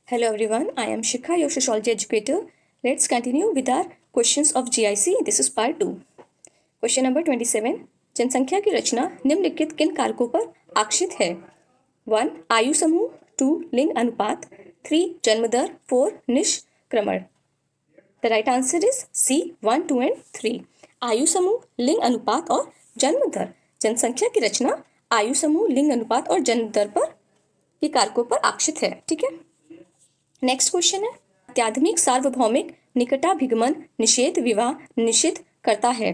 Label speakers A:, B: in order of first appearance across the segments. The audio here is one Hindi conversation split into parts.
A: Hello everyone, I am Shikha, your sociology educator. Let's continue with our questions of GIC. This is part 2. Question number 27. जनसंख्या की रचना निम्नलिखित किन कारकों पर आश्रित है? 1. आयु समूह, 2. लिंग अनुपात, 3. जन्म दर, 4. निष्क्रमण. The right answer is C. 1, 2 and 3. आयु समूह, लिंग अनुपात और जन्म दर. जनसंख्या की रचना आयु समूह, लिंग अनुपात और जन्म दर पर के कारकों पर आश्रित है. ठीक है. नेक्स्ट क्वेश्चन है, अत्याधुनिक सार्वभौमिक निकटाभिगमन निषेध विवाह निषिद्ध करता है?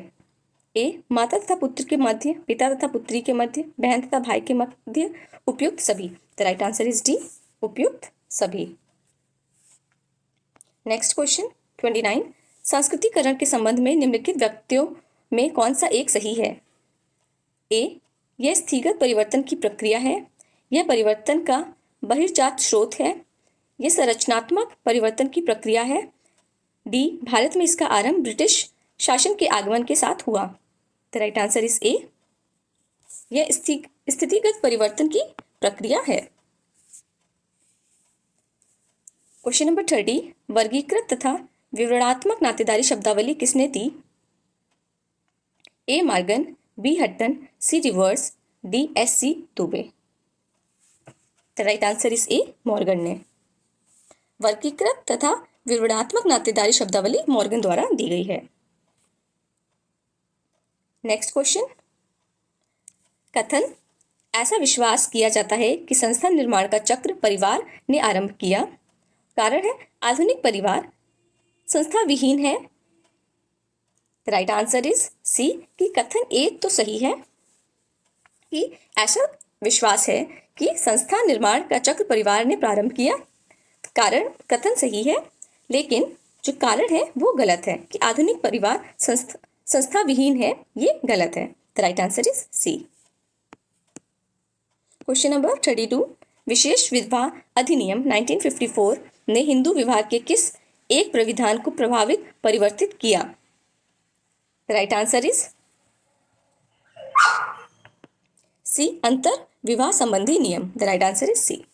A: ए. माता तथा पुत्र के मध्य, पिता तथा पुत्री के मध्य, बहन तथा भाई के मध्य, उपयुक्त सभी. The right answer is D, उपयुक्त सभी. Next question 29. संस्कृतिकरण के संबंध में निम्नलिखित व्यक्तियों में कौन सा एक सही है? ए. यह स्थगित परिवर्तन की प्रक्रिया है. यह परिवर्तन का बहिर्जात स्रोत है. यह संरचनात्मक परिवर्तन की प्रक्रिया है. डी. भारत में इसका आरंभ ब्रिटिश शासन के आगमन के साथ हुआ. The right answer is A. यह स्थितिगत परिवर्तन की प्रक्रिया है. Question number 30. वर्गीकृत तथा विवरणात्मक नातेदारी शब्दावली किसने दी? A. Morgan, B. Hutton, C. Rivers, D. SC. Dube. The right answer is A. Morgan ने. वर्गीकृत तथा विवरणात्मक नातेदारी शब्दावली मॉर्गन द्वारा दी गई है. Next question. कथन. ऐसा विश्वास किया जाता है कि संस्था निर्माण का चक्र परिवार ने आरंभ किया. कारण है आधुनिक परिवार संस्था विहीन है. राइट आंसर इज सी, कि कथन ए तो सही है कि ऐसा विश्वास है कि संस्था निर्माण का चक्र परिवार ने प्रारंभ किया. कारण कथन सही है, लेकिन जो कारण है वो गलत है कि आधुनिक परिवार संस्था विहीन है, ये गलत है. The right answer is C. Question number 32. विशेष विवाह अधिनियम 1954 ने हिंदू विवाह के किस एक प्रविधान को प्रभावित परिवर्तित किया? The right answer is C, अंतर विवाह संबंधी नियम. The right answer is C.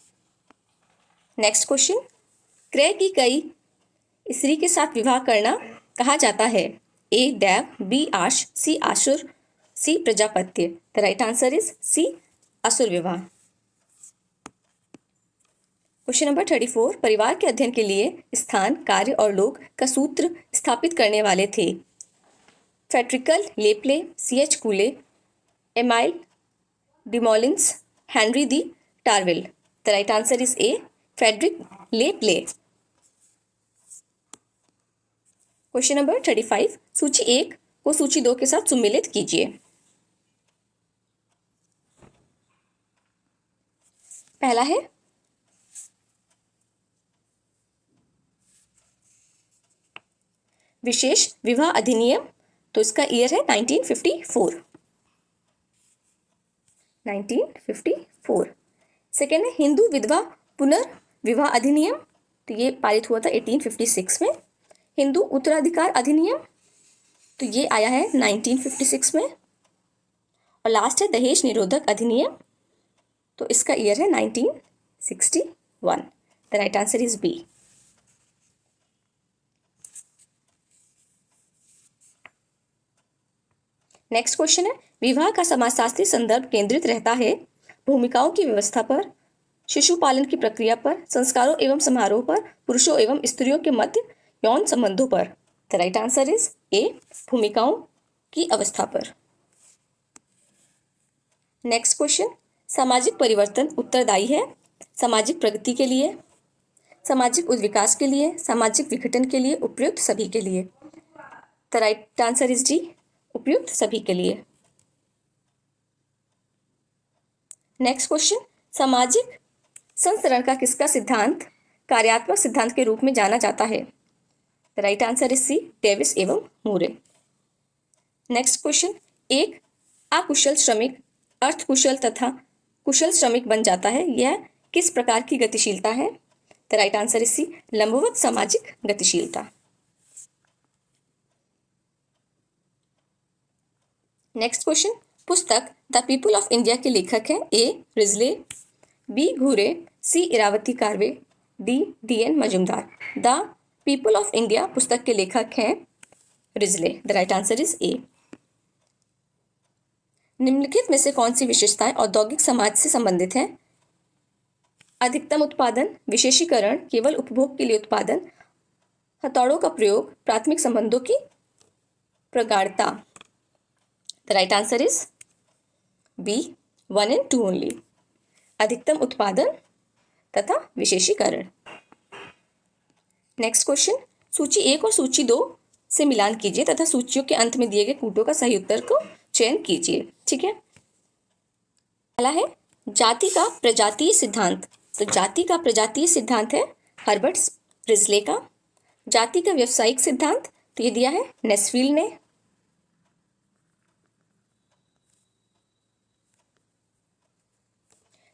A: Next question. क्रय की गई स्त्री के साथ विवाह करना कहा जाता है? ए. दैव, बी. आश, सी. आसुर, सी. प्रजापत्य. The right answer is C, असुर विवाह. Question number 34. परिवार के अध्ययन के लिए स्थान, कार्य और लोग का सूत्र स्थापित करने वाले थे? Frederic, Le Play, C.H. Cooley, Emile Demolins, Henri de Tourville. The right answer is A. Frederic Le Play. Question number 35. सूची 1 को सूची 2 के साथ सुमेलित कीजिए. पहला है विशेष विवाह अधिनियम, तो इसका ईयर है 1954. 1954. सेकेंड है हिंदू विधवा पुनर्विवाह अधिनियम, तो ये पारित हुआ था 1856 में. हिंदू उत्तराधिकार अधिनियम, तो ये आया है 1956 में. और लास्ट है दहेज निरोधक अधिनियम, तो इसका ईयर है 1961. The right answer is B. Next question है, विवाह का समाजशास्त्री संदर्भ केंद्रित रहता है भूमिकाओं की व्यवस्था पर, शिशु पालन की प्रक्रिया पर, संस्कारों एवं समारोह पर, पुरुषों एवं स्त्रियों के मध्य यौन संबंधों पर. द राइट आंसर इज ए. भूमिकाओं की अवस्था पर. Next question. सामाजिक परिवर्तन उत्तरदायी है सामाजिक प्रगति के लिए, सामाजिक विकास के लिए, सामाजिक विघटन के लिए, उपयुक्त सभी के लिए. The right answer is D. उपयुक्त सभी के लिए. Next question. सामाजिक संचरण का किसका सिद्धांत कार्यात्मक सिद्धांत के रूप में जाना जाता है? The right answer is C. Davis एवं मूरे. Next question. एक अकुशल श्रमिक अर्थकुशल तथा कुशल श्रमिक बन जाता है, यह किस प्रकार की गतिशीलता है? The right answer is C. लंबवत सामाजिक गतिशीलता. Next question. पुस्तक द पीपुल ऑफ इंडिया के लेखक हैं? A. Risley, B. Ghurye, C. Irawati Karve, D D.N. Majumdar. The people of India पुस्तक के लेखक हैं Risley. The right answer is A. निम्नलिखित में से कौन सी विशेषताएं औद्योगिक समाज से संबंधित हैं? अधिकतम उत्पादन, विशेषीकरण, केवल उपभोग के लिए उत्पादन, हथौड़ों का प्रयोग, प्राथमिक संबंधों की प्रगाढ़ता। The right answer is B 1 and 2 only. अधिकतम उत्पादन तथा विशेषीकरण। नेक्स्ट क्वेश्चन, सूची 1 और सूची 2 से मिलान कीजिए तथा सूचियों के अंत में दिए गए कूटों का सही उत्तर को चयन कीजिए। ठीक है, पहला है जाति का प्रजातीय सिद्धांत। तो जाति का प्रजातीय सिद्धांत है हर्बर्ट रिजले का। जाति का व्यवसायिक सिद्धांत तो ये दिया है नेस्फील्ड ने।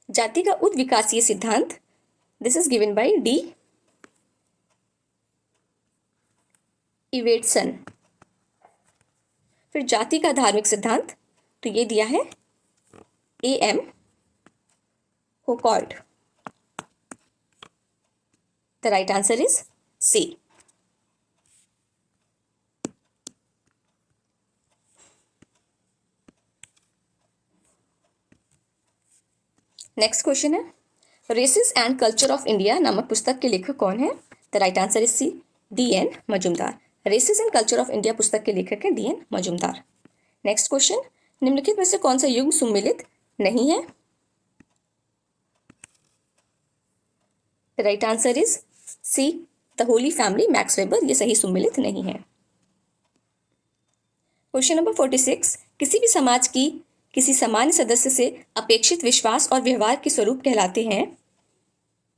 A: जाति का उद्विकासीय सिद्धांत, this is given by D Ibbetson. फिर जाति का धार्मिक सिद्धांत तो ये दिया है A.M. Hocart. The right answer is C. Next question है races and culture of India नामक पुस्तक के लेखक कौन है? The right answer is C D.N. Majumdar. Races and culture of India पुस्तक के लेखक है D.N. मजुमदार। नेक्स्ट क्वेश्चन, निम्नलिखित में से कौन सा युग सुमेलित नहीं है? The right answer is see the Holi family, max weber. ये सही सुमेलित नहीं है। क्वेश्चन नंबर 46, किसी भी समाज की किसी सामान्य सदस्य से अपेक्षित विश्वास और व्यवहार के स्वरूप कहलाते हैं?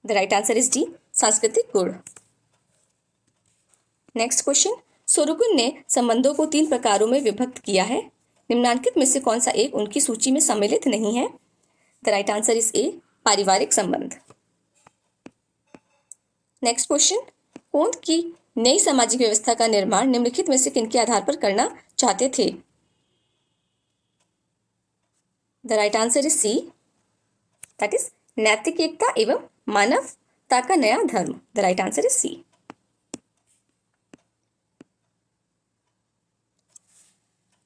A: The right answer is D सांस्कृतिक गुण। नेक्स्ट क्वेश्चन, सोरोगुन ने संबंधों को 3 प्रकारों में विभक्त किया है। निम्नांकित में से कौन सा एक उनकी सूची में सम्मिलित नहीं है? द राइट आंसर इज ए पारिवारिक संबंध। नेक्स्ट क्वेश्चन, होंद की नई सामाजिक व्यवस्था का निर्माण निम्नलिखित में से किनके आधार पर करना चाहते थे? The right answer is C that is नैतिक एकता एवं मानवता का नया धर्म। The right answer is C.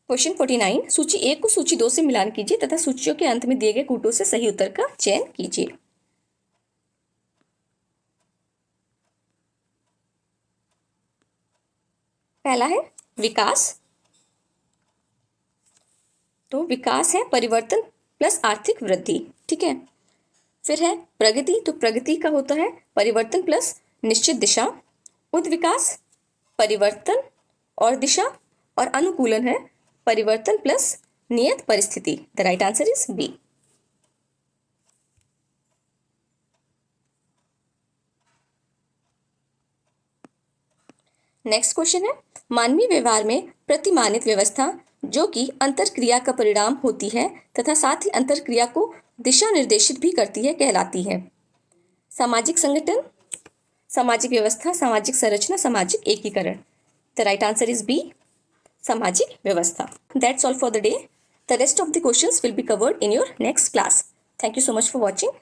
A: Question 49, सूची 1 को सूची 2 से मिलान कीजिए तथा सूचियों के अंत में दिए गए कूटों से सही उत्तर का चयन कीजिए। पहला है विकास। तो विकास है परिवर्तन प्लस आर्थिक वृद्धि। ठीक है, फिर है प्रगति। तो प्रगति का होता है परिवर्तन प्लस निश्चित दिशा। उद्विकास परिवर्तन और दिशा, और अनुकूलन है परिवर्तन प्लस नियत परिस्थिति। The right answer is B. Next question है मानवीय व्यवहार में प्रतिमानित व्यवस्था जो कि अंतरक्रिया का परिणाम होती है तथा साथ ही अंतरक्रिया को दिशा निर्देशित भी करती है कहलाती है? सामाजिक संगठन, सामाजिक व्यवस्था, सामाजिक संरचना, सामाजिक एकीकरण। The right answer is B सामाजिक व्यवस्था। That's all for the day. The rest of the questions will be covered in your next class. Thank you so much for watching.